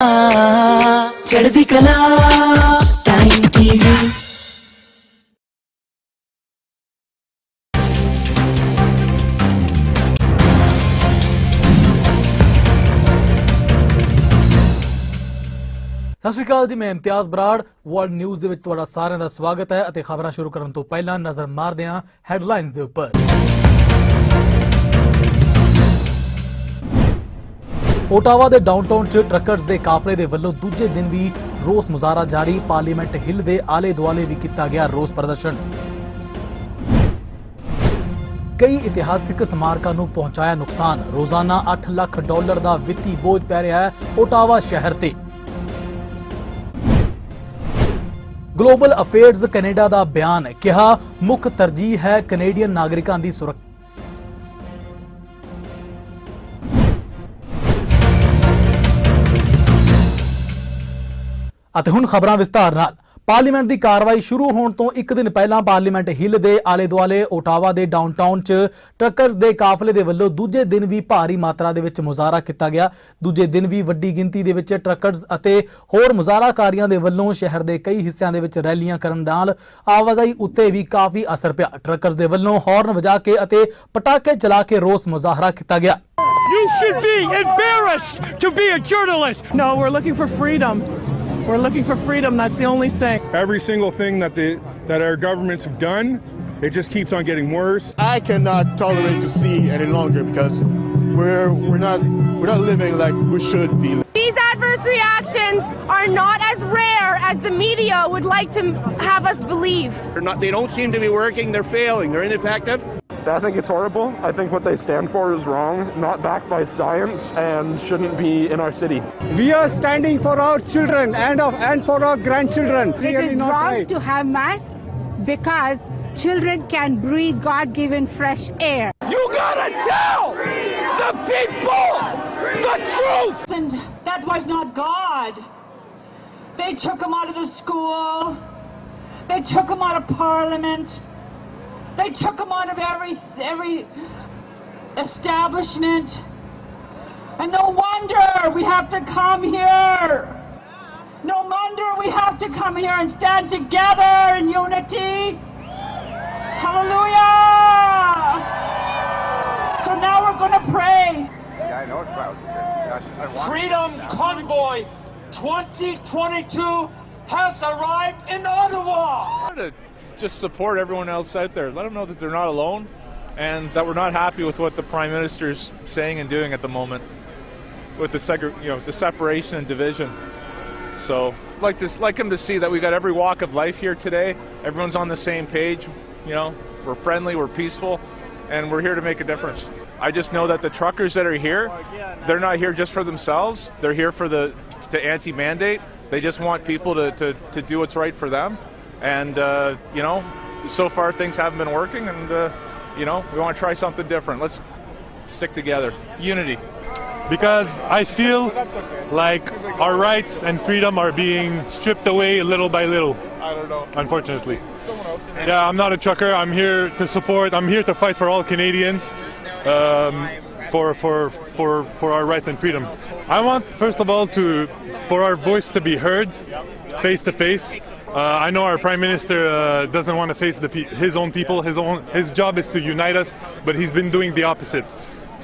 चढ़दी कला time TV. ਸਤਿ ਸ਼੍ਰੀ ਅਕਾਲ ਜੀ, ਮੈਂ ਇਮਤਿਆਜ਼ ਬਰਾੜ ਵਰਲਡ ਨਿਊਜ਼ ਦੇ ਵਿੱਚ ਤੁਹਾਡਾ ਸਾਰਿਆਂ ਦਾ ਸਵਾਗਤ ਹੈ ਅਤੇ ਖਬਰਾਂ ਸ਼ੁਰੂ ਕਰਨ ਤੋਂ ਪਹਿਲਾਂ ਨਜ਼ਰ ਮਾਰਦੇ ਹਾਂ ਹੈਡਲਾਈਨਸ ਦੇ ਉੱਪਰ। ਓਟਾਵਾ ਦੇ ਡਾਊਨਟਾਊਨ 'ਚ ਟਰੱਕਰਸ ਦੇ ਕਾਫਲੇ ਦੇ ਵੱਲੋਂ ਦੂਜੇ ਦਿਨ ਵੀ ਰੋਸ ਮੁਜ਼ਾਹਰਾ ਜਾਰੀ। ਪਾਰਲੀਮੈਂਟ ਹਿੱਲ ਦੇ ਆਲੇ ਦੁਆਲੇ ਵੀ ਕੀਤਾ ਗਿਆ ਰੋਸ ਪ੍ਰਦਰਸ਼ਨ। ਕਈ ਇਤਿਹਾਸਿਕ ਸਮਾਰਕਾਂ ਨੂੰ ਪਹੁੰਚਾਇਆ ਨੁਕਸਾਨ। ਰੋਜ਼ਾਨਾ $8 ਲੱਖ ਦਾ ਵਿੱਤੀ ਬੋਝ ਪੈ ਰਿਹਾ ਹੈ ਓਟਾਵਾ ਸ਼ਹਿਰ ਤੇ। ਗਲੋਬਲ ਅਫੇਅਰਜ਼ ਕੈਨੇਡਾ ਦਾ ਬਿਆਨ, ਕਿਹਾ ਮੁੱਖ ਤਰਜੀਹ ਹੈ ਕੈਨੇਡੀਅਨ ਨਾਗਰਿਕਾਂ ਦੀ ਸੁਰੱਖਿਆ। ਅਤੇ ਹੁਣ ਖਬਰਾਂ ਵਿਸਤਾਰ ਨਾਲ। ਪਾਰਲੀਮੈਂਟ ਦੀ ਕਾਰਵਾਈ ਸ਼ੁਰੂ ਹੋਣ ਤੋਂ ਇੱਕ ਦਿਨ ਪਹਿਲਾਂ ਪਾਰਲੀਮੈਂਟ ਹਿੱਲ ਦੇ ਆਲੇ ਦੁਆਲੇ ਓਟਾਵਾ ਦੇ ਡਾਊਨਟਾਊਨ 'ਚ ਟਰੱਕਰਸ ਦੇ ਕਾਫਲੇ ਦੇ ਵੱਲੋਂ ਦੂਜੇ ਦਿਨ ਵੀ ਭਾਰੀ ਮਾਤਰਾ ਦੇ ਵਿੱਚ ਮੁਜ਼ਾਹਰਾ ਕੀਤਾ ਗਿਆ। ਦੂਜੇ ਦਿਨ ਵੀ ਵੱਡੀ ਗਿਣਤੀ ਦੇ ਵਿੱਚ ਟਰੱਕਰਸ ਅਤੇ ਹੋਰ ਮੁਜ਼ਾਹਰਾਕਾਰੀਆਂ ਦੇ ਵੱਲੋਂ ਸ਼ਹਿਰ ਦੇ ਕਈ ਹਿੱਸਿਆਂ ਦੇ ਵਿੱਚ ਰੈਲੀਆਂ ਕਰਨ ਨਾਲ ਆਵਾਜਾਈ ਉੱਤੇ ਵੀ ਕਾਫੀ ਅਸਰ ਪਿਆ। ਟਰੱਕਰਸ ਦੇ ਵੱਲੋਂ ਹਾਰਨ ਵਜਾ ਕੇ ਅਤੇ ਪਟਾਕੇ ਚਲਾ ਕੇ ਰੋਸ ਮੁਜ਼ਾਹਰਾ ਕੀਤਾ ਗਿਆ। You should be embarrassed to be a journalist. No, we're looking for freedom. We're looking for freedom. That's the only thing. Every single thing that our governments have done, it just keeps on getting worse. I cannot tolerate to see any longer because we're not living like we should be. These adverse reactions are not as rare as the media would like to have us believe. They don't seem to be working. They're failing. They're ineffective. I think it's horrible. I think what they stand for is wrong, not backed by science, and shouldn't be in our city. We are standing for our children and for our grandchildren. It is wrong to have masks because children can breathe God-given fresh air. You gotta tell the people the truth. And that was not God. They took him out of the school. They took him out of Parliament. They took him out of every establishment. And no wonder we have to come here. No wonder we have to come here and stand together in unity. Hallelujah. So now we're going to pray. Yeah, I know it's loud. Freedom Convoy 2022 has arrived in Ottawa. Just support everyone else out there. Let them know that they're not alone and that we're not happy with what the Prime Minister's saying and doing at the moment with the separation and division. So like him to see that we got every walk of life here today. Everyone's on the same page. We're friendly, we're peaceful, and we're here to make a difference. I just know that the truckers that are here, they're not here just for themselves. They're here for to anti-mandate. They just want people to do what's right for them. And, so far things haven't been working, and, we want to try something different. Let's stick together. Unity. Because I feel like our rights and freedom are being stripped away little by little. I don't know. Unfortunately. Yeah, I'm not a trucker. I'm here to support. I'm here to fight for all Canadians, for our rights and freedom. I want, first of all, for our voice to be heard face to face. I know our Prime Minister doesn't want to face his own people. His job is to unite us, but he's been doing the opposite.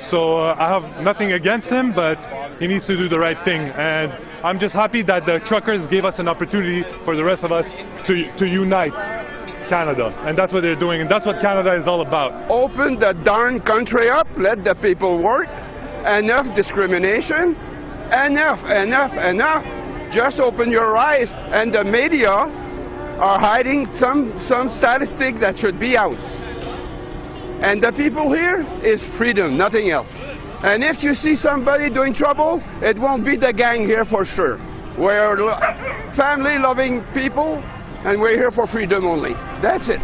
So I have nothing against him, but he needs to do the right thing. And I'm just happy that the truckers gave us an opportunity for the rest of us to unite Canada. And that's what they're doing, and that's what Canada is all about. Open the darn country up. Let the people work. Enough discrimination. Enough. Just open your eyes, and the media are hiding some statistics that should be out. And the people here is freedom, nothing else. And if you see somebody doing trouble, it won't be the gang here for sure. We're family-loving people, and we're here for freedom only. That's it.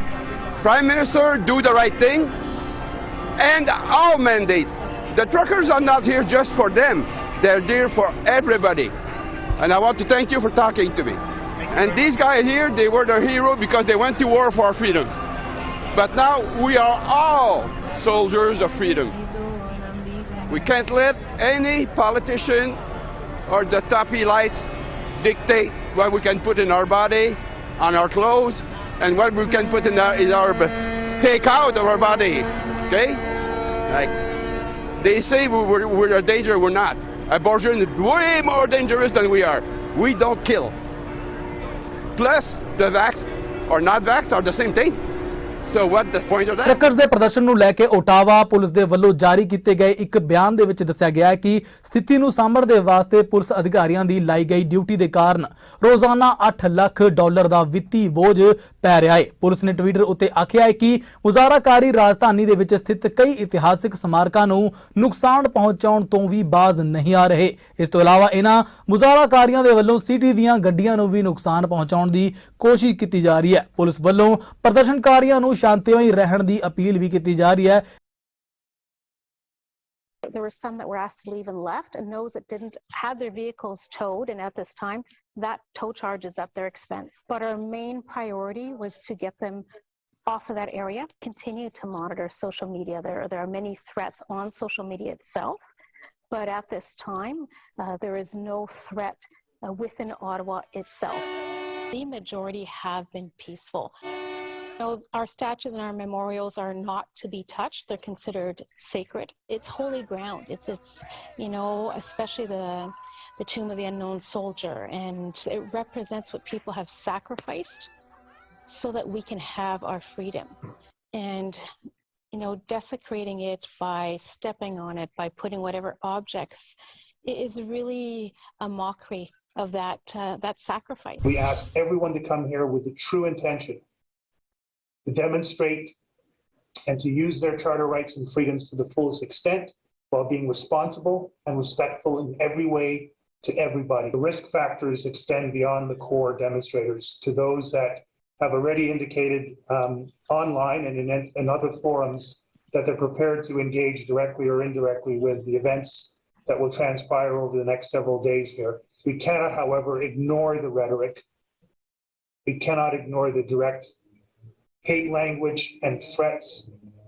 Prime Minister, do the right thing, and our mandate. The truckers are not here just for them. They're there for everybody. And I want to thank you for talking to me. And these guys here, they were the hero because they went to war for our freedom. But now we are all soldiers of freedom. We can't let any politician or the toppy lights dictate what we can put in our body, on our clothes, and what we can put in our take out of our body. Okay? Like they say we're a danger, we're not. Abortion is way more dangerous than we are. We don't kill. Plus, the vaxxed or not vaxxed are the same thing. So what the point of that? Truckers ਦੇ ਪ੍ਰਦਰਸ਼ਨ ਨੂੰ ਲੈ ਕੇ Ottawa police ਦੇ ਵੱਲੋਂ ਜਾਰੀ ਕੀਤੇ ਗਏ ਇੱਕ ਬਿਆਨ ਦੇ ਵਿੱਚ ਦੱਸਿਆ ਗਿਆ ਹੈ ਕਿ ਸਥਿਤੀ ਨੂੰ ਸਾਂਭਣ ਦੇ ਵਾਸਤੇ ਪੁਲਿਸ ਅਧਿਕਾਰੀਆਂ ਦੀ ਲਾਈ ਗਈ ਡਿਊਟੀ ਦੇ ਕਾਰਨ ਰੋਜ਼ਾਨਾ $8 ਲੱਖ ਦਾ ਵਿੱਤੀ ਬੋਝ ਪੈ ਰਿਹਾ ਹੈ। ਪੁਲਿਸ ਨੇ ਟਵਿੱਟਰ ਉੱਤੇ ਆਖਿਆ ਹੈ ਕਿ ਮੁਜ਼ਾਹਰਾਕਾਰੀ ਰਾਜਧਾਨੀ ਦੇ ਵਿੱਚ ਸਥਿਤ ਕਈ ਇਤਿਹਾਸਿਕ ਸਮਾਰਕਾਂ ਨੂੰ ਨੁਕਸਾਨ ਪਹੁੰਚਾਉਣ ਤੋਂ ਵੀ ਬਾਜ਼ ਨਹੀਂ ਆ ਰਹੇ। ਇਸ ਤੋਂ ਇਲਾਵਾ ਇਹਨਾਂ ਮੁਜ਼ਾਹਰਾਕਾਰੀਆਂ ਦੇ ਵੱਲੋਂ ਸਿਟੀ ਦੀਆਂ ਗੱਡੀਆਂ ਨੂੰ ਵੀ ਨੁਕਸਾਨ ਪਹੁੰਚਾਉਣ ਦੀ ਕੋਸ਼ਿਸ਼ ਕੀਤੀ ਜਾ ਰਹੀ ਹੈ। ਪੁਲਿਸ ਵੱਲੋਂ ਪ੍ਰਦਰਸ਼ਨਕਾਰੀਆਂ ਨੂੰ शांतिमय रहने की अपील भी की जा रही है। There were some that were asked to leave and left, and those that didn't have their vehicles towed, and at this time that tow charge is at their expense. But our main priority was to get them off of that area. Continue to monitor social media. There are many threats on social media itself, but at this time there is no threat within Ottawa itself. The majority have been peaceful. Our statues and our memorials are not to be touched. They're considered sacred. It's holy ground. It's especially the tomb of the unknown soldier, and it represents what people have sacrificed so that we can have our freedom. And desecrating it by stepping on it, by putting whatever objects, is really a mockery of that sacrifice. We ask everyone to come here with the true intention to demonstrate and to use their charter rights and freedoms to the fullest extent while being responsible and respectful in every way to everybody. The risk factors extend beyond the core demonstrators to those that have already indicated online and in other forums that they're prepared to engage directly or indirectly with the events that will transpire over the next several days here. We cannot, however, ignore the rhetoric. We cannot ignore the direct hate language and threats,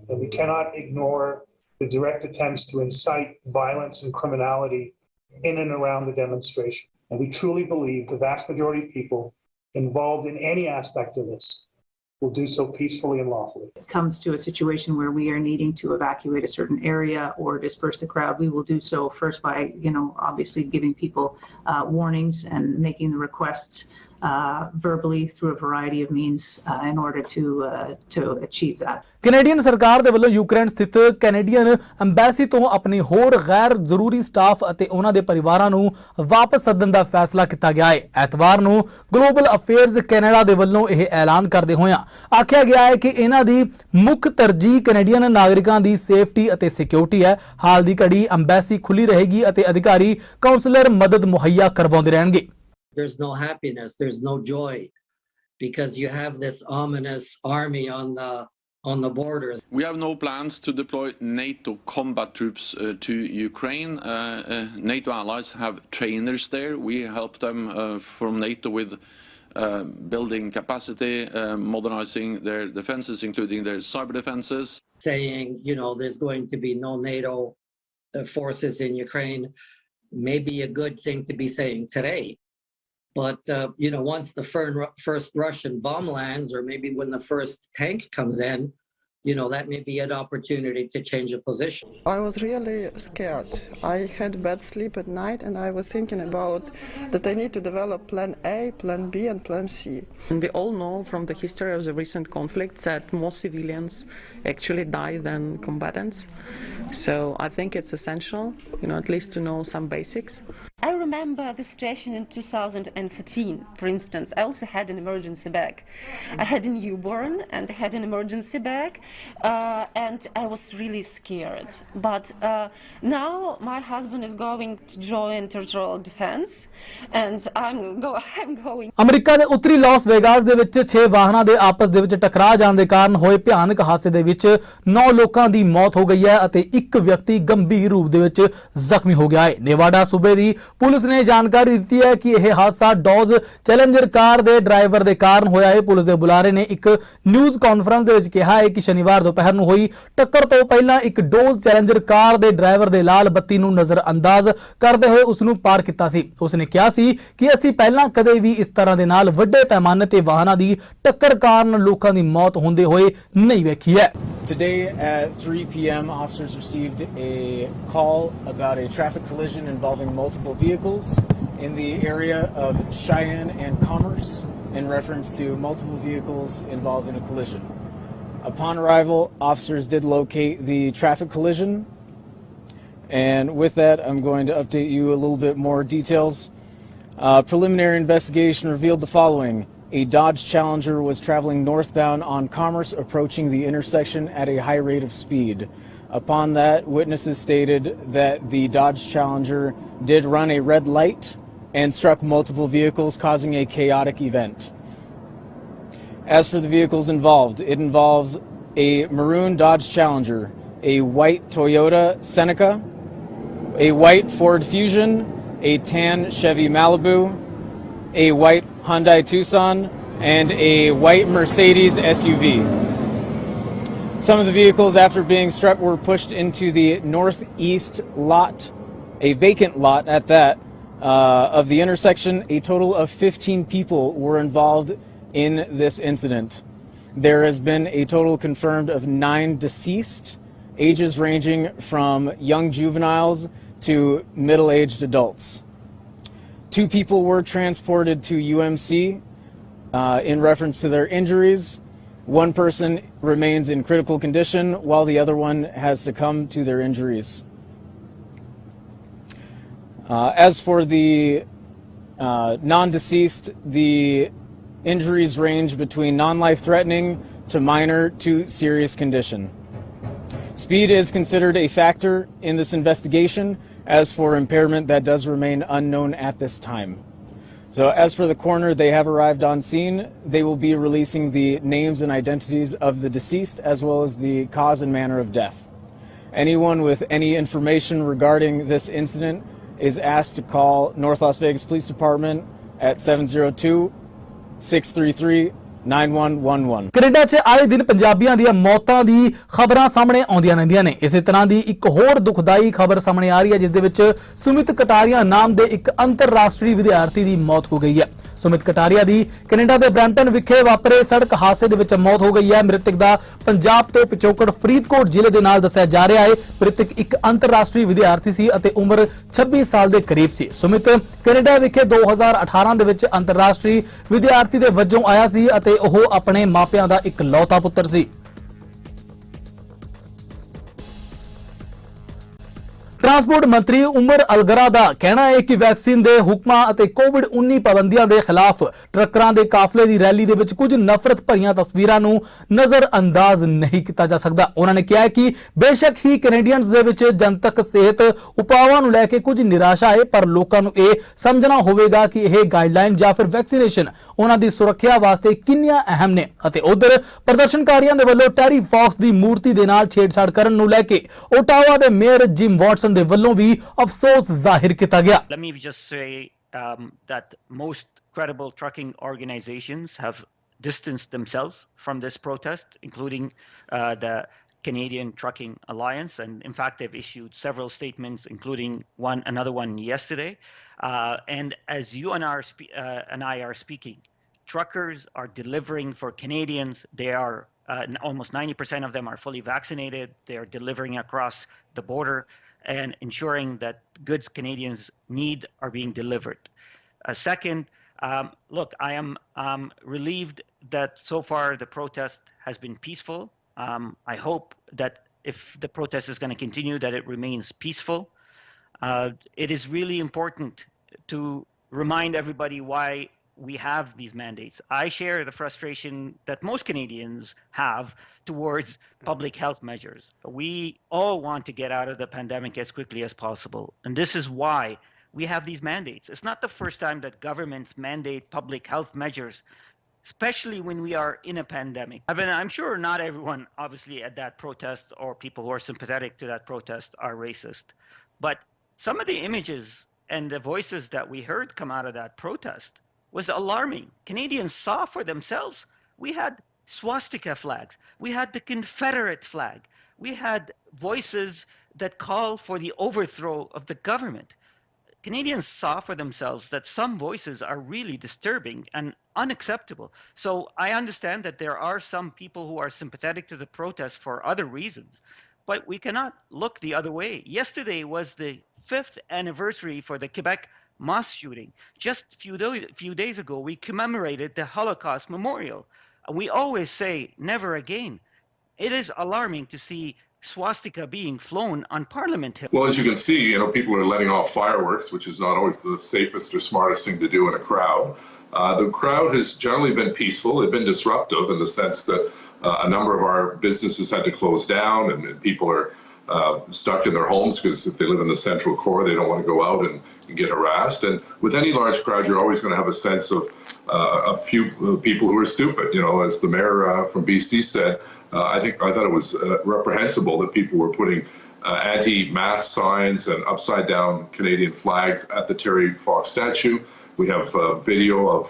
and we cannot ignore the direct attempts to incite violence and criminality in and around the demonstration. And we truly believe the vast majority of people involved in any aspect of this will do so peacefully and lawfully. If it comes to a situation where we are needing to evacuate a certain area or disperse the crowd, we will do so first by, obviously giving people warnings and making the requests verbally through a variety of means in order to achieve that. Canadian ਸਰਕਾਰ ਦੇ ਵੱਲੋਂ Ukraine ਸਥਿਤ Canadian embassy ਤੋਂ ਆਪਣੀ ਹੋਰ ਗੈਰ ਜ਼ਰੂਰੀ staff ਅਤੇ ਉਹਨਾਂ ਦੇ ਪਰਿਵਾਰਾਂ ਨੂੰ ਵਾਪਸ ਸੱਦਣ ਦਾ ਫੈਸਲਾ ਕੀਤਾ ਗਿਆ ਹੈ। ਐਤਵਾਰ ਨੂੰ ਗਲੋਬਲ ਅਫੇਅਰਜ਼ ਕੈਨੇਡਾ ਦੇ ਵੱਲੋਂ ਇਹ ਐਲਾਨ ਕਰਦੇ ਹੋਇਆਂ ਆਖਿਆ ਗਿਆ ਹੈ ਕਿ ਇਹਨਾਂ ਦੀ ਮੁੱਖ ਤਰਜੀਹ ਕੈਨੇਡੀਅਨ ਨਾਗਰਿਕਾਂ ਦੀ ਸੇਫਟੀ ਅਤੇ ਸਿਕਿਉਰਿਟੀ ਹੈ। ਹਾਲ ਦੀ ਘੜੀ ਐਮਬੈਸੀ ਖੁੱਲੀ ਰਹੇਗੀ ਅਤੇ ਅਧਿਕਾਰੀ ਕਾਉਂਸਲਰ ਮਦਦ ਮੁਹੱਈਆ ਕਰਵਾਉਂਦੇ ਰਹਿਣਗੇ। There's no happiness, there's no joy, because you have this ominous army on the borders. We have no plans to deploy NATO combat troops to Ukraine. NATO allies have trainers there. We help them from NATO with building capacity, modernizing their defenses, including their cyber defenses. Saying, there's going to be no NATO forces in Ukraine may be a good thing to be saying today. But, once the first Russian bomb lands, or maybe when the first tank comes in, that may be an opportunity to change a position. I was really scared. I had bad sleep at night, and I was thinking about that I need to develop plan A, plan B, and plan C. And we all know from the history of the recent conflicts that more civilians actually die than combatants. So I think it's essential, at least to know some basics. I remember the situation in 2014, for instance. I also had an emergency bag. I had a newborn and I had an emergency bag, and I was really scared. But now my husband is going to join territorial defense, and I'm going. America ਦੇ ਉੱਤਰੀ Las Vegas ਦੇ ਵਿੱਚ 6 ਵਾਹਨਾਂ ਦੇ ਆਪਸ ਦੇ ਵਿੱਚ ਟਕਰਾ ਜਾਣ ਦੇ ਕਾਰਨ ਹੋਏ ਭਿਆਨਕ ਹਾਦਸੇ ਦੇ ਵਿੱਚ 9 ਲੋਕਾਂ ਦੀ ਮੌਤ ਹੋ ਗਈ ਹੈ ਅਤੇ ਇੱਕ ਵਿਅਕਤੀ ਗੰਭੀਰ ਰੂਪ ਦੇ ਵਿੱਚ ਜ਼ਖਮੀ ਹੋ ਗਿਆ ਹੈ। ਨੇਵਾਡਾ ਸੂਬੇ ਦੀ ਪੁਲਿਸ ਨੇ ਜਾਣਕਾਰੀ ਦਿੱਤੀ ਹੈ ਕਿ ਇਹ ਹਾਦਸਾ ਡੋਜ਼ ਚੈਲੰਜਰ ਕਾਰ ਦੇ ਡਰਾਈਵਰ ਦੇ ਕਾਰਨ ਹੋਇਆ ਹੈ। ਪੁਲਿਸ ਦੇ ਬੁਲਾਰੇ ਨੇ ਇੱਕ ਨਿਊਜ਼ ਕਾਨਫਰੰਸ ਦੇ ਵਿੱਚ ਕਿਹਾ ਹੈ ਕਿ ਸ਼ਨੀਵਾਰ ਦੁਪਹਿਰ ਨੂੰ ਹੋਈ ਟੱਕਰ ਤੋਂ ਪਹਿਲਾਂ ਇੱਕ ਡੋਜ਼ ਚੈਲੰਜਰ ਕਾਰ ਦੇ ਡਰਾਈਵਰ ਦੇ ਲਾਲ ਬੱਤੀ ਨੂੰ ਨਜ਼ਰਅੰਦਾਜ਼ ਕਰਦੇ ਹੋਏ ਉਸ ਨੂੰ ਪਾਰ ਕੀਤਾ ਸੀ। ਉਸ ਨੇ ਕਿਹਾ ਸੀ ਕਿ ਅਸੀਂ ਪਹਿਲਾਂ ਕਦੇ ਵੀ ਇਸ ਤਰ੍ਹਾਂ ਦੇ ਨਾਲ ਵੱਡੇ ਪੈਮਾਨੇ ਤੇ ਵਾਹਨਾਂ ਦੀ ਟੱਕਰ ਕਾਰਨ ਲੋਕਾਂ ਦੀ ਮੌਤ ਹੁੰਦੇ ਹੋਏ ਨਹੀਂ ਵੇਖੀ ਹੈ। Today at 3 p.m., officers received a call about a traffic collision involving multiple vehicles in the area of Cheyenne and Commerce in reference to multiple vehicles involved in a collision. Upon arrival, officers did locate the traffic collision, and with that, I'm going to update you a little bit more details. Preliminary investigation revealed the following. A Dodge Challenger was traveling northbound on Commerce, approaching the intersection at a high rate of speed. Upon that, witnesses stated that the Dodge Challenger did run a red light and struck multiple vehicles, causing a chaotic event. As for the vehicles involved, it involves a maroon Dodge Challenger, a white Toyota Seneca, a white Ford Fusion, a tan Chevy Malibu, a white Hyundai Tucson, and a white Mercedes SUV. Some of the vehicles, after being struck, were pushed into the northeast lot, a vacant lot at that, of the intersection. A total of 15 people were involved in this incident. There has been a total confirmed of 9 deceased, ages ranging from young juveniles to middle-aged adults. 2 people were transported to UMC in reference to their injuries. 1 person remains in critical condition, while the other one has succumbed to their injuries. As for the non-deceased, the injuries range between non-life-threatening to minor to serious condition. Speed is considered a factor in this investigation. As for impairment, that does remain unknown at this time. So as for the coroner, they have arrived on scene. They will be releasing the names and identities of the deceased as well as the cause and manner of death. Anyone with any information regarding this incident is asked to call North Las Vegas Police Department at 702-633 9111. Canada 'ਚ ਆਏ ਦਿਨ ਪੰਜਾਬੀਆਂ ਦੀਆਂ ਮੌਤਾਂ ਦੀ ਖਬਰਾਂ ਸਾਹਮਣੇ ਆਉਂਦੀਆਂ ਰਹਿੰਦੀਆਂ ਨੇ। ਇਸੇ ਤਰ੍ਹਾਂ ਦੀ ਇੱਕ ਹੋਰ ਦੁਖਦਾਈ ਖਬਰ ਸਾਹਮਣੇ ਆ ਰਹੀ ਹੈ, ਜਿਸ ਦੇ ਵਿੱਚ ਸੁਮਿਤ ਕਟਾਰੀਆ ਨਾਮ ਦੇ ਇੱਕ ਅੰਤਰਰਾਸ਼ਟਰੀ ਵਿਦਿਆਰਥੀ ਦੀ ਮੌਤ ਹੋ ਗਈ ਹੈ। ਸੁਮਿਤ ਕਟਾਰੀਆ ਦੀ ਕੈਨੇਡਾ ਦੇ ਬ੍ਰੈਂਪਟਨ ਵਿਖੇ ਵਾਪਰੇ ਸੜਕ ਹਾਦਸੇ ਦੇ ਵਿੱਚ ਮੌਤ ਹੋ ਗਈ ਹੈ। ਮ੍ਰਿਤਕ ਦਾ ਪੰਜਾਬ ਤੋਂ ਪਿਛੋਕੜ ਫਰੀਦਕੋਟ ਜ਼ਿਲ੍ਹੇ ਦੇ ਨਾਲ ਦੱਸਿਆ ਜਾ ਰਿਹਾ ਹੈ। ਮ੍ਰਿਤਕ ਇੱਕ ਅੰਤਰਰਾਸ਼ਟਰੀ ਵਿਦਿਆਰਥੀ ਸੀ ਅਤੇ ਉਮਰ 26 ਸਾਲ ਦੇ ਕਰੀਬ ਸੀ। ਸੁਮਿਤ ਕੈਨੇਡਾ ਵਿਖੇ 2018 ਦੇ ਵਿੱਚ ਅੰਤਰਰਾਸ਼ਟਰੀ ਵਿਦਿਆਰਥੀ ਦੇ ਵਜੋਂ ਆਇਆ ਸੀ ਅਤੇ ਉਹ ਆਪਣੇ ਮਾਪਿਆਂ ਦਾ ਇਕਲੌਤਾ ਪੁੱਤਰ ਸੀ। ट्रांसपोर्ट मंत्री उमर अलगरा का कहना है कि वैक्सीन के हुक्मां ਅਤੇ कोविड-19 पाबंदियां के खिलाफ ट्रकरां के काफले की रैली के विच कुछ नफरत भरियां तस्वीरां नूं नज़रअंदाज नहीं किया जा सकता। उन्होंने कहा कि बेशक ही कैनेडियंस दे विच जनतक सेहत उपावां नूं लैके कुछ निराशा है, पर लोकां नूं यह समझना होवेगा कि यह गाइडलाइन या फिर वैक्सीनेशन उन्हां दी सुरक्षा वास्ते किन्नियां अहम ने। ਅਤੇ उधर प्रदर्शनकारियों के वल्लों टैरी फॉक्स की मूर्ति के नाल छेड़छाड़ करन नूं लैके ओटावा के मेयर जिम वॉटसन दे वल्लों भी अफसोस जाहिर किया गया। Let me just say that most credible trucking organizations have distanced themselves from this protest, including the Canadian Trucking Alliance, and in fact they've issued several statements, including another one yesterday. And as you and I are speaking, truckers are delivering for Canadians. They are almost 90% of them are fully vaccinated. They are delivering across the border and ensuring that goods Canadians need are being delivered. Second, look, I am relieved that so far the protest has been peaceful. I hope that if the protest is going to continue, that it remains peaceful. It is really important to remind everybody why we have these mandates. I share the frustration that most Canadians have towards public health measures. We all want to get out of the pandemic as quickly as possible, and this is why we have these mandates. It's not the first time that governments mandate public health measures, especially when we are in a pandemic. I mean, I'm sure not everyone, obviously, at that protest or people who are sympathetic to that protest are racist, but some of the images and the voices that we heard come out of that protest was alarming. Canadians saw for themselves. We had swastika flags. We had the Confederate flag. We had voices that call for the overthrow of the government. Canadians saw for themselves that some voices are really disturbing and unacceptable. So I understand that there are some people who are sympathetic to the protest for other reasons, but we cannot look the other way. Yesterday was the 5th anniversary for the Quebec mosque shooting. Just a few days ago, we commemorated the Holocaust Memorial. We always say, never again. It is alarming to see swastika being flown on Parliament Hill. Well, as you can see, people are letting off fireworks, which is not always the safest or smartest thing to do in a crowd. The crowd has generally been peaceful. They've been disruptive in the sense that a number of our businesses had to close down, and people are stuck in their homes because if they live in the central core, they don't want to go out and get harassed. And with any large crowd, you're always going to have a sense of a few people who are stupid. As the mayor from BC said, I thought it was reprehensible that people were putting anti-mask signs and upside-down Canadian flags at the Terry Fox statue. We have video of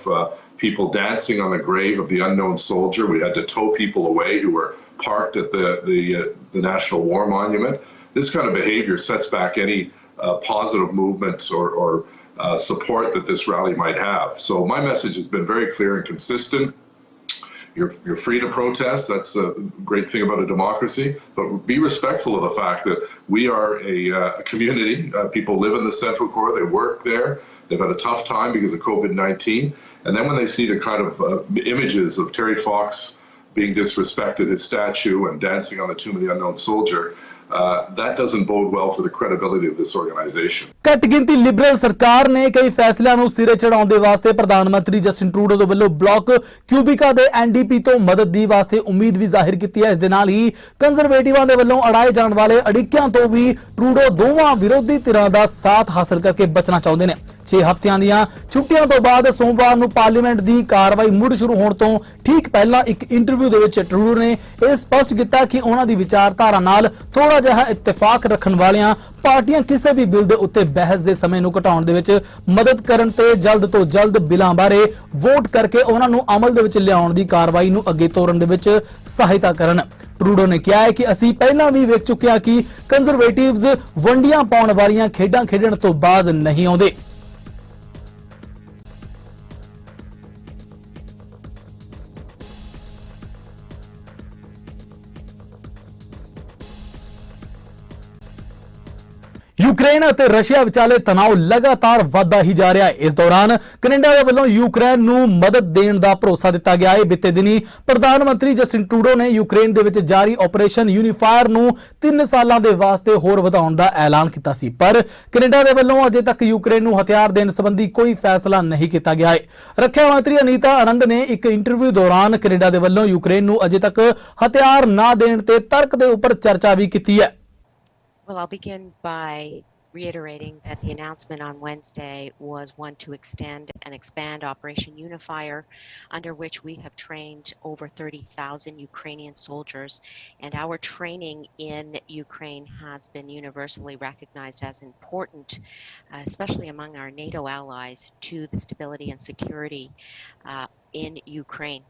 people dancing on the grave of the unknown soldier. We had to tow people away who were parked at the National War Monument. This kind of behavior sets back any positive movements or support that this rally might have. So my message has been very clear and consistent. You're free to protest. That's a great thing about a democracy. But be respectful of the fact that we are a community. People live in the Central Core. They work there. They've had a tough time because of COVID-19. And then when they see the kind of images of Terry Fox being disrespected, his statue, and dancing on the tomb of the unknown soldier, that doesn't bode well for the credibility of this organization. ਘੱਟ ਗਿਣਤੀ Liberal ਸਰਕਾਰ ਨੇ ਕਈ ਫੈਸਲਿਆਂ ਨੂੰ ਸਿਰੇ ਚੜਾਉਣ ਦੇ ਵਾਸਤੇ ਪ੍ਰਧਾਨ ਮੰਤਰੀ ਜਸਟਿਨ ਟਰੂਡੋ ਦੇ ਵੱਲੋਂ ਬਲਾਕ ਕਿਊਬਿਕਾ ਦੇ ਐਨਡੀਪੀ ਤੋਂ ਮਦਦ ਦੀ ਵਾਸਤੇ ਉਮੀਦ ਵੀ ਜ਼ਾਹਿਰ ਕੀਤੀ ਹੈ। ਇਸ ਦੇ ਨਾਲ ਹੀ ਕੰਜ਼ਰਵੇਟਿਵਾਂ ਦੇ ਵੱਲੋਂ ਅੜਾਏ ਜਾਣ ਵਾਲੇ ਅੜਿੱਕਿਆਂ ਤੋਂ ਵੀ ਟਰੂਡੋ ਦੋਵਾਂ ਵਿਰੋਧੀ ਧਿਰਾਂ ਦਾ ਸਾਥ ਹਾਸਲ ਕਰਕੇ ਬਚਣਾ ਚਾਹੁੰਦੇ ਨੇ। 6 ਹਫ਼ਤਿਆਂ ਦੀਆਂ ਛੁੱਟੀਆਂ ਤੋਂ ਬਾਅਦ ਸੋਮਵਾਰ ਨੂੰ ਪਾਰਲੀਮੈਂਟ ਦੀ ਕਾਰਵਾਈ ਮੁੜ ਸ਼ੁਰੂ ਹੋਣ ਤੋਂ ਠੀਕ ਪਹਿਲਾਂ ਇੱਕ ਇੰਟਰਵਿਊ ਦੇ ਵਿੱਚ ਟਰੂਡੋ ਨੇ ਇਹ ਸਪਸ਼ਟ ਕੀਤਾ ਕਿ ਉਹਨਾਂ ਦੀ ਵਿਚਾਰਧਾਰਾ ਨਾਲ ਥੋੜਾ ਜਿਹਾ ਇਤਫਾਕ ਰੱਖਣ ਵਾਲੀਆਂ ਪਾਰਟੀਆਂ ਕਿਸੇ ਵੀ ਬਿੱਲ ਦੇ ਉੱਤੇ ਬਹਿਸ ਦੇ ਸਮੇਂ ਨੂੰ ਘਟਾਉਣ ਦੇ ਵਿੱਚ ਮਦਦ ਕਰਨ ਤੇ ਜਲਦ ਤੋਂ ਜਲਦ ਬਿੱਲਾਂ ਬਾਰੇ ਵੋਟ ਕਰਕੇ ਉਹਨਾਂ ਨੂੰ ਅਮਲ ਦੇ ਵਿੱਚ ਲਿਆਉਣ ਦੀ ਕਾਰਵਾਈ ਨੂੰ ਅੱਗੇ ਤੋਰਨ ਦੇ ਵਿੱਚ ਸਹਾਇਤਾ ਕਰਨ। ਟਰੂਡੋ ਨੇ ਕਿਹਾ ਹੈ ਕਿ ਅਸੀਂ ਪਹਿਲਾਂ ਵੀ ਵੇਖ ਚੁੱਕੇ ਹਾਂ ਕਿ ਕੰਜ਼ਰਵੇਟਿਵਜ਼ ਵੰਡੀਆਂ ਪਾਉਣ ਵਾਲੀਆਂ ਖੇਡਾਂ ਖੇਡਣ ਤੋਂ ਬਾਜ਼ ਨਹੀਂ ਆਉਂਦੇ। यूक्रेन ਅਤੇ ਰਸ਼ੀਆ ਵਿਚਾਲੇ ਤਣਾਅ ਲਗਾਤਾਰ ਵਧਦਾ ਹੀ ਜਾ ਰਿਹਾ ਹੈ। ਇਸ ਦੌਰਾਨ ਕੈਨੇਡਾ ਦੇ ਵੱਲੋਂ ਯੂਕਰੇਨ ਨੂੰ ਮਦਦ ਦੇਣ ਦਾ ਭਰੋਸਾ ਦਿੱਤਾ ਗਿਆ ਹੈ। ਬੀਤੇ ਦਿਨੀ ਪ੍ਰਧਾਨ ਮੰਤਰੀ ਜਸਟਿਨ ਟਰੂਡੋ ਨੇ ਯੂਕਰੇਨ ਦੇ ਵਿੱਚ ਜਾਰੀ ਆਪਰੇਸ਼ਨ ਯੂਨੀਫਾਇਰ ਨੂੰ 3 ਸਾਲਾਂ ਦੇ ਵਾਸਤੇ ਹੋਰ ਵਧਾਉਣ ਦਾ ਐਲਾਨ ਕੀਤਾ ਸੀ, ਪਰ ਕੈਨੇਡਾ ਦੇ ਵੱਲੋਂ ਅਜੇ ਤੱਕ ਯੂਕਰੇਨ ਨੂੰ ਹਥਿਆਰ ਦੇਣ ਸੰਬੰਧੀ ਕੋਈ ਫੈਸਲਾ ਨਹੀਂ ਕੀਤਾ ਗਿਆ ਹੈ। ਰੱਖਿਆ ਮੰਤਰੀ ਅਨੀਤਾ ਆਨੰਦ ਨੇ ਇੱਕ ਇੰਟਰਵਿਊ ਦੌਰਾਨ ਕੈਨੇਡਾ ਦੇ ਵੱਲੋਂ ਯੂਕਰੇਨ ਨੂੰ ਅਜੇ ਤੱਕ ਹਥਿਆਰ ਨਾ ਦੇਣ ਤੇ ਤਰਕ ਦੇ ਉੱਪਰ ਚਰਚਾ ਵੀ ਕੀਤੀ ਹੈ। Well, I'll begin by reiterating that the announcement on Wednesday was one to extend and expand Operation Unifier, under which we have trained over 30,000 Ukrainian soldiers. And our training in Ukraine has been universally recognized as important, especially among our NATO allies, to the stability and security in Ukraine.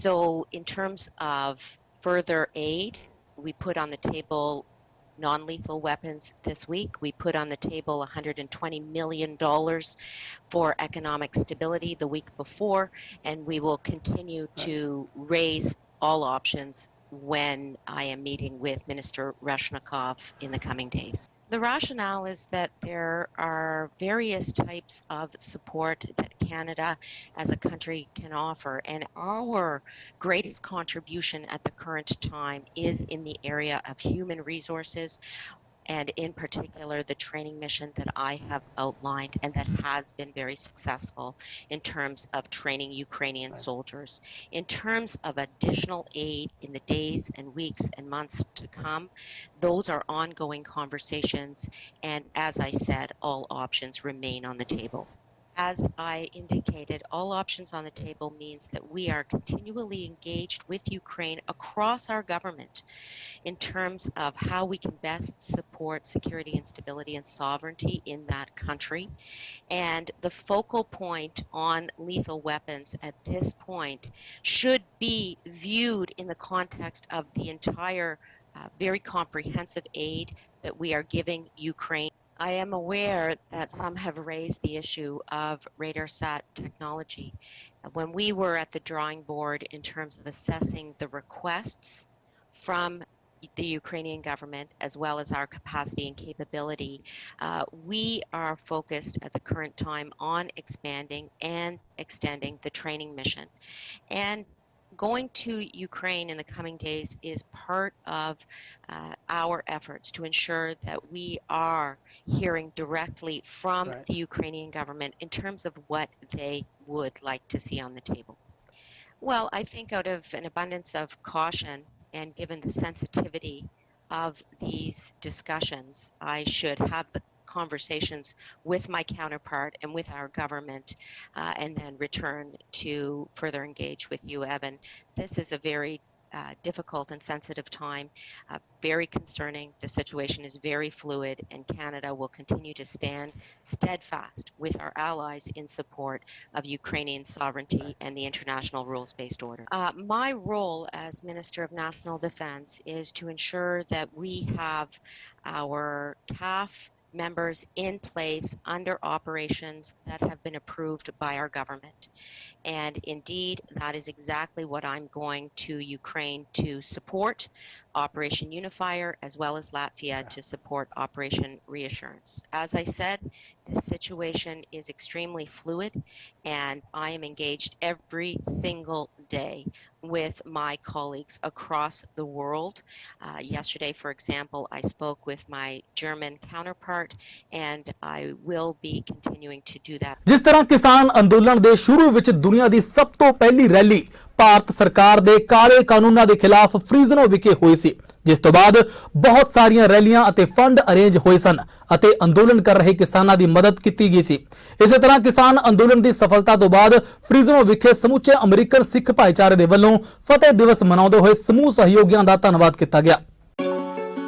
So in terms of further aid, we put on the table non-lethal weapons this week. We put on the table $120 million for economic stability the week before, and we will continue to raise all options when I am meeting with Minister Reshnikov in the coming days. The rationale is that there are various types of support that Canada as a country can offer, and our greatest contribution at the current time is in the area of human resources, and in particular the training mission that I have outlined and that has been very successful in terms of training Ukrainian soldiers. In terms of additional aid in the days and weeks and months to come, those are ongoing conversations, and as I said, all options remain on the table. As I indicated, all options on the table means that we are continually engaged with Ukraine across our government in terms of how we can best support security and stability and sovereignty in that country. And the focal point on lethal weapons at this point should be viewed in the context of the entire very comprehensive aid that we are giving Ukraine. I am aware that some have raised the issue of RadarSat technology. When we were at the drawing board in terms of assessing the requests from the Ukrainian government as well as our capacity and capability, we are focused at the current time on expanding and extending the training mission. And going to Ukraine in the coming days is part of our efforts to ensure that we are hearing directly from the Ukrainian government in terms of what they would like to see on the table. Well, I think out of an abundance of caution and given the sensitivity of these discussions, I should have the conversations with my counterpart and with our government and then return to further engage with you, Evan. This is a very difficult and sensitive time, very concerning. The situation is very fluid, and Canada will continue to stand steadfast with our allies in support of Ukrainian sovereignty and the international rules-based order. My role as Minister of National Defense is to ensure that we have our CAF members in place under operations that have been approved by our government. And indeed, that is exactly what I'm going to Ukraine to support Operation Unifier, as well as Latvia to support Operation Reassurance. As I said, the situation is extremely fluid, and I am engaged every single day with my colleagues across the world. Yesterday, for example, I spoke with my German counterpart, and I will be continuing to do that. ਜਿਸ ਤਰ੍ਹਾਂ ਕਿਸਾਨ ਅੰਦੋਲਨ ਦੇ ਸ਼ੁਰੂ ਵਿੱਚ ਦੁਨੀਆ ਦੀ ਸਭ ਤੋਂ ਪਹਿਲੀ ਰੈਲੀ ਭਾਰਤ ਸਰਕਾਰ ਦੇ ਕਾਲੇ ਕਾਨੂੰਨਾਂ ਦੇ ਖਿਲਾਫ ਫਰੀਜ਼ਨੋ ਵਿਖੇ ਹੋਈ ਸੀ, ਜਿਸ ਤੋਂ ਬਾਅਦ ਬਹੁਤ ਸਾਰੀਆਂ ਰੈਲੀਆਂ ਅਤੇ ਫੰਡ ਅਰੇਂਜ ਹੋਏ ਸਨ ਅਤੇ ਅੰਦੋਲਨ ਕਰ ਰਹੇ ਕਿਸਾਨਾਂ ਦੀ ਮਦਦ ਕੀਤੀ ਗਈ ਸੀ। ਇਸੇ ਤਰ੍ਹਾਂ ਕਿਸਾਨ ਅੰਦੋਲਨ ਦੀ ਸਫਲਤਾ ਤੋਂ ਬਾਅਦ ਫਰੀਜ਼ਨੋ ਵਿਖੇ ਸਮੁੱਚੇ ਅਮਰੀਕਨ ਸਿੱਖ ਭਾਈਚਾਰੇ ਦੇ ਵੱਲੋਂ ਫਤਿਹ ਦਿਵਸ ਮਨਾਉਂਦੇ ਹੋਏ ਸਮੂਹ ਸਹਿਯੋਗੀਆਂ ਦਾ ਧੰਨਵਾਦ ਕੀਤਾ ਗਿਆ,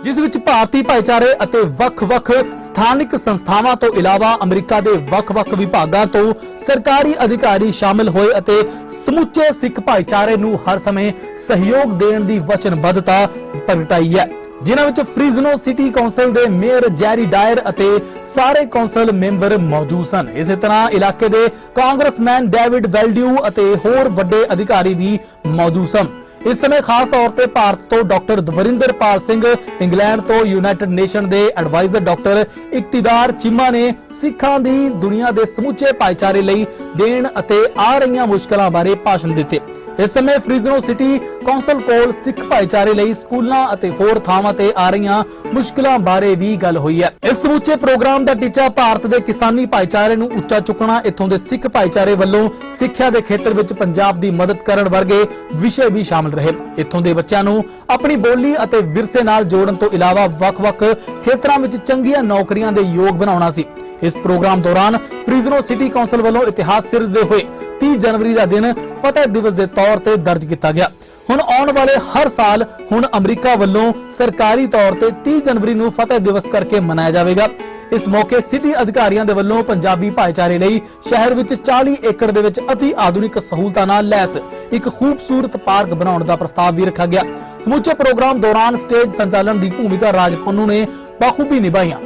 ਜਿਸ ਵਿੱਚ ਭਾਰਤੀ ਭਾਈਚਾਰੇ ਅਤੇ ਵੱਖ-ਵੱਖ ਸਥਾਨਿਕ ਸੰਸਥਾਵਾਂ ਤੋਂ ਇਲਾਵਾ ਅਮਰੀਕਾ ਦੇ ਵੱਖ-ਵੱਖ ਵਿਭਾਗਾਂ ਤੋਂ ਸਰਕਾਰੀ ਅਧਿਕਾਰੀ ਸ਼ਾਮਿਲ ਹੋਏ ਅਤੇ ਸਮੁੱਚੇ ਸਿੱਖ ਭਾਈਚਾਰੇ ਨੂੰ ਹਰ ਸਮੇਂ ਸਹਿਯੋਗ ਦੇਣ ਦੀ ਵਚਨਬੱਧਤਾ ਪ੍ਰਗਟਾਈ ਹੈ, ਜਿਨ੍ਹਾਂ ਵਿੱਚ ਫਰੀਜ਼ਨੋ ਸਿਟੀ ਕੌਂਸਲ ਦੇ ਮੇਅਰ ਜੈਰੀ ਡਾਇਰ ਅਤੇ ਸਾਰੇ ਕੌਂਸਲ ਮੈਂਬਰ ਮੌਜੂਦ ਸਨ। ਇਸੇ ਤਰ੍ਹਾਂ ਇਲਾਕੇ ਦੇ ਕਾਂਗਰਸਮੈਨ ਡੇਵਿਡ ਵੈਲਡਿਊ ਅਤੇ ਹੋਰ ਵੱਡੇ ਅਧਿਕਾਰੀ ਵੀ ਮੌਜੂਦ ਸਨ। ਇਸ ਸਮੇਂ ਖਾਸ ਤੌਰ ਤੇ ਭਾਰਤ ਤੋਂ ਡਾਕਟਰ ਦਵਰਿੰਦਰਪਾਲ ਸਿੰਘ, ਇੰਗਲੈਂਡ ਤੋਂ ਯੂਨਾਈਟਿਡ ਨੇਸ਼ਨ ਦੇ ਐਡਵਾਈਜ਼ਰ ਡਾਕਟਰ ਇਕਤਦਾਰ ਚੀਮਾ ਨੇ ਸਿੱਖਾਂ ਦੀ ਦੁਨੀਆ ਦੇ ਸਮੁੱਚੇ ਭਾਈਚਾਰੇ ਲਈ ਦੇਣ ਅਤੇ ਆ ਰਹੀਆਂ ਮੁਸ਼ਕਲਾਂ ਬਾਰੇ ਭਾਸ਼ਣ ਦਿੱਤੇ। ਇਸ ਸਮੇਂ ਫਰੀਜ਼ਨੋ ਸਿਟੀ ਕੌਂਸਲ ਕੋਲ ਸਿੱਖ ਭਾਈਚਾਰੇ ਲਈ ਸਕੂਲਾਂ ਅਤੇ ਹੋਰ ਥਾਵਾਂ ਤੇ ਆ ਰਹੀਆਂ ਮੁਸ਼ਕਲਾਂ ਬਾਰੇ ਵੀ ਗੱਲ ਹੋਈ ਹੈ। ਇਸ ਸਮੁੱਚੇ ਪ੍ਰੋਗਰਾਮ ਦਾ ਟੀਚਾ ਭਾਰਤ ਦੇ ਕਿਸਾਨੀ ਭਾਈਚਾਰੇ ਨੂੰ ਉੱਚਾ ਚੁੱਕਣਾ, ਇੱਥੋਂ ਦੇ ਸਿੱਖ ਭਾਈਚਾਰੇ ਵੱਲੋਂ ਸਿੱਖਿਆ ਦੇ ਖੇਤਰ ਵਿੱਚ ਪੰਜਾਬ ਦੀ ਮਦਦ ਕਰਨ ਵਰਗੇ ਵਿਸ਼ੇ ਵੀ ਸ਼ਾਮਲ ਰਹੇ। ਇੱਥੋਂ ਦੇ ਬੱਚਿਆਂ ਨੂੰ ਆਪਣੀ ਬੋਲੀ ਅਤੇ ਵਿਰਸੇ ਨਾਲ ਜੋੜਨ ਤੋਂ ਇਲਾਵਾ ਵੱਖ-ਵੱਖ ਖੇਤਰਾਂ ਵਿੱਚ ਚੰਗੀਆਂ ਨੌਕਰੀਆਂ ਦੇ ਯੋਗ ਬਣਾਉਣਾ ਸੀ। ਇਸ ਪ੍ਰੋਗਰਾਮ ਦੌਰਾਨ ਫਰੀਜ਼ਨੋ ਸਿਟੀ ਕੌਂਸਲ ਵੱਲੋਂ ਇਤਿਹਾਸ ਸਿਰਜਦੇ ਹੋਏ 30 ਜਨਵਰੀ ਦਾ ਦਿਨ ਫਤਿਹ ਦਿਵਸ ਦੇ ਤੌਰ ਤੇ ਦਰਜ ਕੀਤਾ ਗਿਆ। ਹੁਣ ਆਉਣ ਵਾਲੇ ਹਰ ਸਾਲ ਹੁਣ ਅਮਰੀਕਾ ਵੱਲੋਂ ਸਰਕਾਰੀ ਤੌਰ ਤੇ 30 ਜਨਵਰੀ ਨੂੰ ਫਤਿਹ ਦਿਵਸ ਕਰਕੇ ਮਨਾਇਆ ਜਾਵੇਗਾ। ਇਸ ਮੌਕੇ ਸਿਟੀ ਅਧਿਕਾਰੀਆਂ ਦੇ ਵੱਲੋਂ ਪੰਜਾਬੀ ਭਾਈਚਾਰੇ ਲਈ ਸ਼ਹਿਰ ਵਿੱਚ 40 ਏਕੜ ਦੇ ਵਿੱਚ ਅਤੀ ਆਧੁਨਿਕ ਸਹੂਲਤਾਂ ਨਾਲ ਲੈਸ ਇੱਕ ਖੂਬਸੂਰਤ ਪਾਰਕ ਬਣਾਉਣ ਦਾ ਪ੍ਰਸਤਾਵ ਵੀ ਰੱਖਿਆ ਗਿਆ। ਸਮੁੱਚੇ ਪ੍ਰੋਗਰਾਮ ਦੌਰਾਨ ਸਟੇਜ ਸੰਚਾਲਨ ਦੀ ਭੂਮਿਕਾ ਰਾਜ ਪੰਨੂ ਨੇ ਬਾਖੂਬੀ ਨਿਭਾਈਆਂ।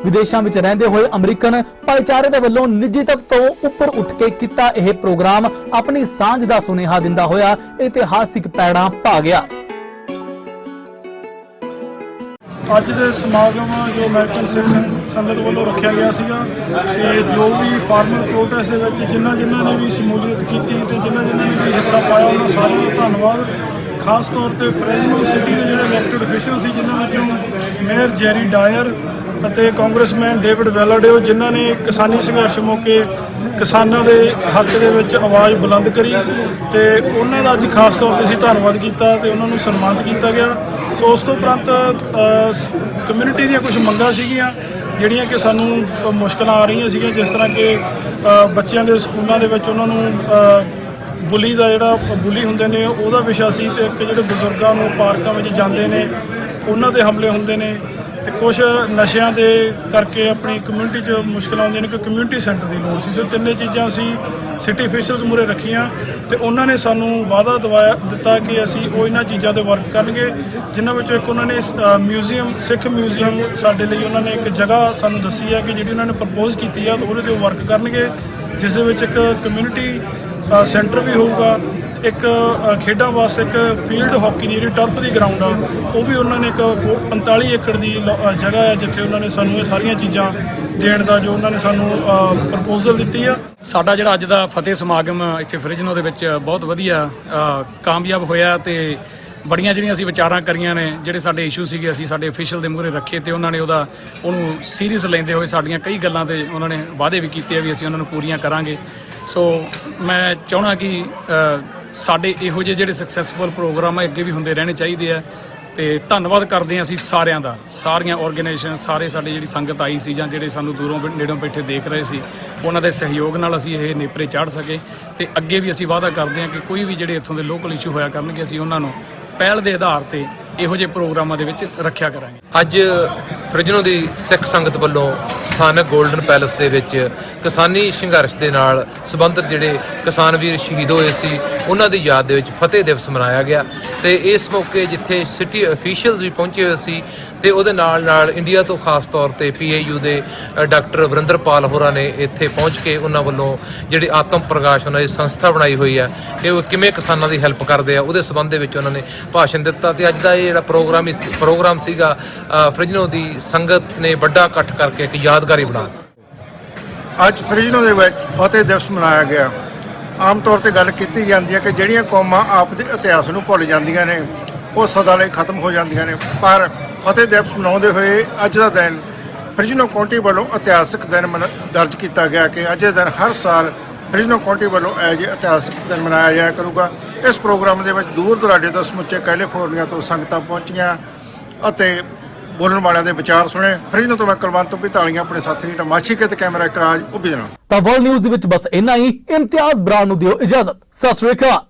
ਵਿਦੇਸ਼ਾਂ ਵਿੱਚ ਰਹਿੰਦੇ ਹੋਏ ਅਮਰੀਕਨ ਭਾਈਚਾਰੇ ਦੇ ਵੱਲੋਂ ਨਿੱਜੀਤਵ ਤੋਂ ਉੱਪਰ ਉੱਠ ਕੇ ਕੀਤਾ ਇਹ ਪ੍ਰੋਗਰਾਮ ਆਪਣੀ ਸਾਂਝ ਦਾ ਸੁਨੇਹਾ ਦਿੰਦਾ ਹੋਇਆ ਇਤਿਹਾਸਿਕ ਪੈੜਾਂ ਪਾ ਗਿਆ। ਅੱਜ ਦੇ ਸਮਾਗਮ ਜੋ ਅਮਰੀਕਨ ਸਿੱਖ ਸੰਗਤ ਵੱਲੋਂ ਰੱਖਿਆ ਗਿਆ ਸੀਗਾ, ਤੇ ਜੋ ਵੀ ਫਾਰਮਰ ਪ੍ਰੋਟੈਸਟ ਦੇ ਵਿੱਚ ਜਿਨ੍ਹਾਂ ਨੇ ਵੀ ਸ਼ਮੂਲੀਅਤ ਕੀਤੀ ਤੇ ਜਿਨ੍ਹਾਂ ਨੇ ਵੀ ਹਿੱਸਾ ਪਾਇਆ, ਉਹਨਾਂ ਸਾਰਿਆਂ ਦਾ ਧੰਨਵਾਦ। ਖਾਸ ਤੌਰ ਤੇ ਫਰੀਜ਼ਨੋ ਸਿਟੀ ਦੇ ਜਿਹੜੇ ਇਲੈਕਟਡ ਅਫੀਸ਼ੀਅਲ ਸੀ, ਜਿਨ੍ਹਾਂ ਵਿੱਚੋਂ ਮੇਅਰ ਜੈਰੀ ਡਾਇਰ ਅਤੇ ਕਾਂਗਰਸਮੈਨ ਡੇਵਿਡ ਵੈਲਡਿਓ, ਜਿਨ੍ਹਾਂ ਨੇ ਕਿਸਾਨੀ ਸੰਘਰਸ਼ ਮੌਕੇ ਕਿਸਾਨਾਂ ਦੇ ਹੱਕ ਦੇ ਵਿੱਚ ਆਵਾਜ਼ ਬੁਲੰਦ ਕਰੀ, ਤੇ ਉਹਨਾਂ ਦਾ ਅੱਜ ਖਾਸ ਤੌਰ ਤੇ ਅਸੀਂ ਧੰਨਵਾਦ ਕੀਤਾ ਤੇ ਉਹਨਾਂ ਨੂੰ ਸਨਮਾਨਿਤ ਕੀਤਾ ਗਿਆ। ਸੋ ਉਸ ਤੋਂ ਉਪਰੰਤ ਕਮਿਊਨਿਟੀ ਦੀਆਂ ਕੁਝ ਮੰਗਾਂ ਸੀਗੀਆਂ, ਜਿਹੜੀਆਂ ਕਿ ਸਾਨੂੰ ਮੁਸ਼ਕਲਾਂ ਆ ਰਹੀਆਂ ਸੀਗੀਆਂ, ਜਿਸ ਤਰ੍ਹਾਂ ਕਿ ਬੱਚਿਆਂ ਦੇ ਸਕੂਲਾਂ ਦੇ ਵਿੱਚ ਉਹਨਾਂ ਨੂੰ ਬੁਲੀ ਦਾ ਜਿਹੜਾ ਬੁਲੀ ਹੁੰਦੇ ਨੇ ਉਹਦਾ ਵਿਸ਼ਾ ਸੀ, ਤੇ ਇੱਕ ਜਿਹੜੇ ਬਜ਼ੁਰਗਾਂ ਨੂੰ ਪਾਰਕਾਂ ਵਿੱਚ ਜਾਂਦੇ ਨੇ ਉਹਨਾਂ ਦੇ ਹਮਲੇ ਹੁੰਦੇ ਨੇ, ਤੇ ਕੁਛ ਨਸ਼ਿਆਂ ਦੇ ਕਰਕੇ ਆਪਣੀ ਕਮਿਊਨਿਟੀ 'ਚ ਮੁਸ਼ਕਲਾਂ ਆਉਂਦੀਆਂ ਨੇ ਕਿ ਕਮਿਊਨਿਟੀ ਸੈਂਟਰ ਦੀ ਲੋੜ ਸੀ। ਸੋ ਤਿੰਨੇ ਚੀਜ਼ਾਂ ਅਸੀਂ ਸਿਟੀ ਅਫੀਸ਼ੀਅਲਸ ਮੂਹਰੇ ਰੱਖੀਆਂ ਤੇ ਉਹਨਾਂ ਨੇ ਸਾਨੂੰ ਵਾਅਦਾ ਦਿੱਤਾ ਕਿ ਅਸੀਂ ਉਹ ਇਹਨਾਂ ਚੀਜ਼ਾਂ 'ਤੇ ਵਰਕ ਕਰਨਗੇ, ਜਿਨ੍ਹਾਂ ਵਿੱਚੋਂ ਇੱਕ ਉਹਨਾਂ ਨੇ ਮਿਊਜ਼ੀਅਮ, ਸਿੱਖ ਮਿਊਜ਼ੀਅਮ ਸਾਡੇ ਲਈ ਉਹਨਾਂ ਨੇ ਇੱਕ ਜਗ੍ਹਾ ਸਾਨੂੰ ਦੱਸੀ ਹੈ ਕਿ ਜਿਹੜੀ ਉਹਨਾਂ ਨੇ ਪ੍ਰਪੋਜ਼ ਕੀਤੀ ਆ, ਤਾਂ ਉਹਦੇ 'ਤੇ ਉਹ ਵਰਕ ਕਰਨਗੇ, ਜਿਸ ਦੇ ਵਿੱਚ ਇੱਕ ਕਮਿਊਨਿਟੀ ਸੈਂਟਰ ਵੀ ਹੋਊਗਾ, ਇੱਕ ਖੇਡਾਂ ਵਾਸਤੇ ਇੱਕ ਫੀਲਡ ਹਾਕੀ ਦੀ ਜਿਹੜੀ ਟਰਫ ਦੀ ਗਰਾਊਂਡ ਆ ਉਹ ਵੀ ਉਹਨਾਂ ਨੇ ਇੱਕ 45 ਏਕੜ ਦੀ ਜਗ੍ਹਾ ਹੈ, ਜਿੱਥੇ ਉਹਨਾਂ ਨੇ ਸਾਨੂੰ ਇਹ ਸਾਰੀਆਂ ਚੀਜ਼ਾਂ ਦੇਣ ਦਾ ਜੋ ਉਹਨਾਂ ਨੇ ਸਾਨੂੰ ਪ੍ਰਪੋਜ਼ਲ ਦਿੱਤੀ ਆ। ਸਾਡਾ ਜਿਹੜਾ ਅੱਜ ਦਾ ਫਤਿਹ ਸਮਾਗਮ ਇੱਥੇ ਫਰਿਜਨੋ ਦੇ ਵਿੱਚ ਬਹੁਤ ਵਧੀਆ ਕਾਮਯਾਬ ਹੋਇਆ, ਤੇ ਬੜੀਆਂ ਜਿਹੜੀਆਂ ਅਸੀਂ ਵਿਚਾਰਾਂ ਕਰੀਆਂ ਨੇ, ਜਿਹੜੇ ਸਾਡੇ ਇਸ਼ੂ ਸੀਗੇ ਅਸੀਂ ਸਾਡੇ ਅਫੀਸ਼ੀਅਲ ਦੇ ਮੂਹਰੇ ਰੱਖੇ, ਤੇ ਉਹਨਾਂ ਨੇ ਉਹਨੂੰ ਸੀਰੀਅਸ ਲੈਂਦੇ ਹੋਏ ਸਾਡੀਆਂ ਕਈ ਗੱਲਾਂ ਤੇ ਉਹਨਾਂ ਨੇ ਵਾਅਦੇ ਵੀ ਕੀਤੇ ਆ ਵੀ ਅਸੀਂ ਉਹਨਾਂ ਨੂੰ ਪੂਰੀਆਂ ਕਰਾਂਗੇ। ਸੋ ਮੈਂ ਚਾਹੁੰਦਾ ਕਿ ਸਾਡੇ ਇਹੋ ਜਿਹੇ ਜਿਹੜੇ ਸਕਸੈਸਫੁਲ ਪ੍ਰੋਗਰਾਮ ਆ ਅੱਗੇ ਵੀ ਹੁੰਦੇ ਰਹਿਣੇ ਚਾਹੀਦੇ ਆ, ਤੇ ਧੰਨਵਾਦ ਕਰਦੇ ਹਾਂ ਅਸੀਂ ਸਾਰਿਆਂ ਦਾ, ਸਾਰੀਆਂ ਆਰਗੇਨਾਈਜੇਸ਼ਨ, ਸਾਰੇ ਸਾਡੇ ਜਿਹੜੀ ਸੰਗਤ ਆਈ ਸੀ ਜਾਂ ਜਿਹੜੇ ਸਾਨੂੰ ਦੂਰੋਂ ਨੇੜੋਂ ਬੈਠੇ ਦੇਖ ਰਹੇ ਸੀ, ਉਹਨਾਂ ਦੇ ਸਹਿਯੋਗ ਨਾਲ ਅਸੀਂ ਇਹ ਨੇਪਰੇ ਚਾੜ੍ਹ ਸਕੇ, ਤੇ ਅੱਗੇ ਵੀ ਅਸੀਂ ਵਾਅਦਾ ਕਰਦੇ ਹਾਂ ਕਿ ਕੋਈ ਵੀ ਜਿਹੜੇ ਇੱਥੋਂ ਦੇ ਲੋਕਲ ਇਸ਼ੂ ਹੋਇਆ ਕਰਨਗੇ ਅਸੀਂ ਉਹਨਾਂ ਨੂੰ ਪਹਿਲ ਦੇ ਆਧਾਰ ਤੇ ਇਹੋ ਜਿਹੇ ਪ੍ਰੋਗਰਾਮਾਂ ਦੇ ਵਿੱਚ ਰੱਖਿਆ ਕਰਾਂਗੇ। ਅੱਜ ਫਰਿਜਨੋ ਦੀ ਸਿੱਖ ਸੰਗਤ ਵੱਲੋਂ ਸਥਾਨਕ ਗੋਲਡਨ ਪੈਲਸ ਦੇ ਵਿੱਚ ਕਿਸਾਨੀ ਸੰਘਰਸ਼ ਦੇ ਨਾਲ ਸੰਬੰਧਿਤ ਜਿਹੜੇ ਕਿਸਾਨ ਵੀਰ ਸ਼ਹੀਦ ਹੋਏ ਸੀ ਉਹਨਾਂ ਦੀ ਯਾਦ ਦੇ ਵਿੱਚ ਫਤਿਹ ਦਿਵਸ ਮਨਾਇਆ ਗਿਆ, ਤੇ ਇਸ ਮੌਕੇ ਜਿੱਥੇ ਸਿਟੀ ਅਫੀਸ਼ੀਅਲਸ ਵੀ ਪਹੁੰਚੇ ਹੋਏ ਸੀ, ਤੇ ਉਹਦੇ ਨਾਲ ਇੰਡੀਆ ਤੋਂ ਖਾਸ ਤੌਰ ਤੇ PAU ਦੇ ਡਾਕਟਰ ਵਰਿੰਦਰਪਾਲ ਹੋਰਾਂ ਨੇ ਇੱਥੇ ਪਹੁੰਚ ਕੇ ਉਹਨਾਂ ਵੱਲੋਂ ਜਿਹੜੀ ਆਤਮ ਪ੍ਰਕਾਸ਼ ਉਹਨਾਂ ਦੀ ਸੰਸਥਾ ਬਣਾਈ ਹੋਈ ਆ ਕਿ ਉਹ ਕਿਵੇਂ ਕਿਸਾਨਾਂ ਦੀ ਹੈਲਪ ਕਰਦੇ ਆ, ਉਹਦੇ ਸੰਬੰਧ ਦੇ ਵਿੱਚ ਉਹਨਾਂ ਨੇ ਭਾਸ਼ਣ ਦਿੱਤਾ। ਤੇ ਅੱਜ ਦਾ ਇਹ ਜਿਹੜਾ ਪ੍ਰੋਗਰਾਮ ਸੀਗਾ ਫਰਿਜਨੋ ਦੀ ਸੰਗਤ ਨੇ ਵੱਡਾ ਇਕੱਠ ਕਰਕੇ ਇੱਕ ਯਾਦਗਾਰੀ ਬਣਾ। ਅੱਜ ਫਰਿਜਨੋ ਦੇ ਵਿੱਚ ਫਤਿਹ ਦਿਵਸ ਮਨਾਇਆ ਗਿਆ। ਆਮ ਤੌਰ ਤੇ ਗੱਲ ਕੀਤੀ ਜਾਂਦੀ ਹੈ ਕਿ ਜਿਹੜੀਆਂ ਕੌਮਾਂ ਆਪ ਦੇ ਇਤਿਹਾਸ ਨੂੰ ਭੁੱਲ ਜਾਂਦੀਆਂ ਨੇ ਉਹ ਸਦਾ ਲਈ ਖਤਮ ਹੋ ਜਾਂਦੀਆਂ ਨੇ, ਪਰ ਫਤਿਹ ਦਿਵਸ ਮਨਾਉਂਦੇ ਹੋਏ ਅੱਜ ਦਾ ਦਿਨ ਫਰਿਜਨੋ ਕਾਉਂਟੀ ਵੱਲੋਂ ਇਤਿਹਾਸਕ ਦਿਨ ਦਰਜ ਕੀਤਾ ਗਿਆ ਕਿ ਅੱਜ ਦੇ ਦਿਨ ਹਰ ਸਾਲ ਫਰਿਜਨੋ ਕਾਉਂਟੀ ਵੱਲੋਂ ਇਹ ਜਿਹੇ ਇਤਿਹਾਸਕ ਦਿਨ ਮਨਾਇਆ ਜਾਇਆ ਕਰੂਗਾ। ਇਸ ਪ੍ਰੋਗਰਾਮ ਦੇ ਵਿੱਚ ਦੂਰ ਦੁਰਾਡੇ ਤੋਂ ਸਮੁੱਚੇ ਕੈਲੀਫੋਰਨੀਆ ਤੋਂ ਸੰਗਤਾਂ ਪਹੁੰਚੀਆਂ ਅਤੇ ਬੋਲਣ ਵਾਲਿਆਂ ਦੇ ਵਿਚਾਰ ਸੁਣੇ। ਫਰਿਜਨੋ ਤੋਂ ਮੈਂ ਕੁਲਵੰਤ ਭਿਤਾਲੀਆਂ ਆਪਣੇ ਸਾਥੀ ਮਾਛੀ ਕੇ ਤੇ ਕੈਮਰਾ ਇਕਰਾਜ ਉਬੀ ਦੇਣਾ। ਤਾਂ ਵਰਲਡ ਨਿਊਜ਼ ਦੇ ਵਿੱਚ ਬਸ ਇੰਨਾ ਹੀ। ਇਮਤਿਆਜ਼ ਬਰਾੜ ਨੂੰ ਦਿਓ ਇਜਾਜ਼ਤ। ਸਤਿ ਸ੍ਰੀ ਅਕਾਲ।